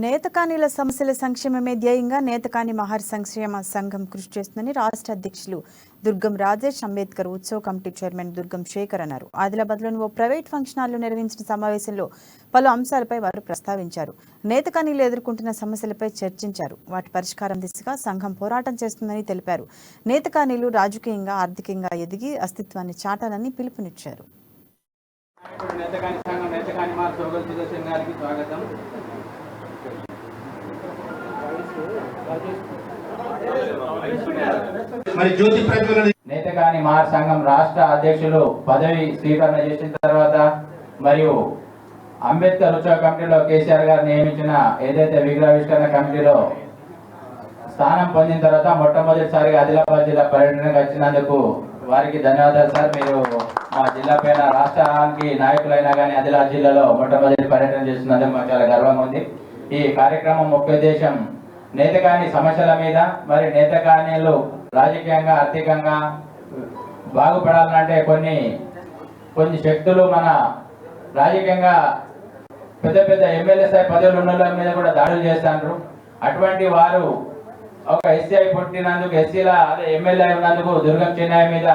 నేతకానీల సమస్యల సంక్షేమమే ధ్యేయంగా నేతకాని మహర్ సంక్షేమ సంఘం కృషి చేస్తుందని రాష్ట్ర అధ్యక్షులు దుర్గం రాజేష్ అంబేద్కర్ ఉత్సవ కమిటీ చైర్మన్ దుర్గం శేఖర్ అన్నారు. ఆదిలాబాద్లోని ఓ ప్రైవేట్ ఫంక్షన్ హాల్లో నిర్వహించిన సమావేశంలో పలు అంశాలపై వారు ప్రస్తావించారు. నేతకానీలు ఎదుర్కొంటున్న సమస్యలపై చర్చించారు. వాటి పరిష్కారం దిశగా సంఘం పోరాటం చేస్తుందని తెలిపారు. నేతకానీలు రాజకీయంగా, ఆర్థికంగా ఎదిగి అస్తిత్వాన్ని చాటాలని పిలుపునిచ్చారు. నేతకాని మహర్ సంఘం రాష్ట్ర అధ్యక్షులు పదవి స్వీకరణ చేసిన తర్వాత మరియు అంబేద్కర్ ఉత్సవ కమిటీలో కేసీఆర్ గారు నియమించిన ఏదైతే విగ్రహావిష్కరణ కమిటీలో స్థానం పొందిన తర్వాత మొట్టమొదటిసారిగా ఆదిలాబాద్ జిల్లా పర్యటనకు వచ్చినందుకు వారికి ధన్యవాదాలు సార్. మీరు మా జిల్లా పైన రాష్ట్రానికి నాయకులైనా కానీ ఆదిలాబాద్ జిల్లాలో మొట్టమొదటి పర్యటన చేస్తున్నందుకు మాకు చాలా గర్వంగా ఉంది. ఈ కార్యక్రమం ముఖ్య ఉద్దేశం నేతకాని సమస్యల మీద, మరి నేతకానీలు రాజకీయంగా, ఆర్థికంగా బాగుపడాలంటే కొన్ని శక్తులు మన రాజకీయంగా పెద్ద పెద్ద ఎమ్మెల్యే స్థాయి పదవులు ఉన్న మీద కూడా దాడులు చేస్తున్నారు. అటువంటి వారు ఒక ఎస్సీ పుట్టినందుకు, ఎస్సీల అదే ఎమ్మెల్యే ఉన్నందుకు దుర్గం చెన్నై మీద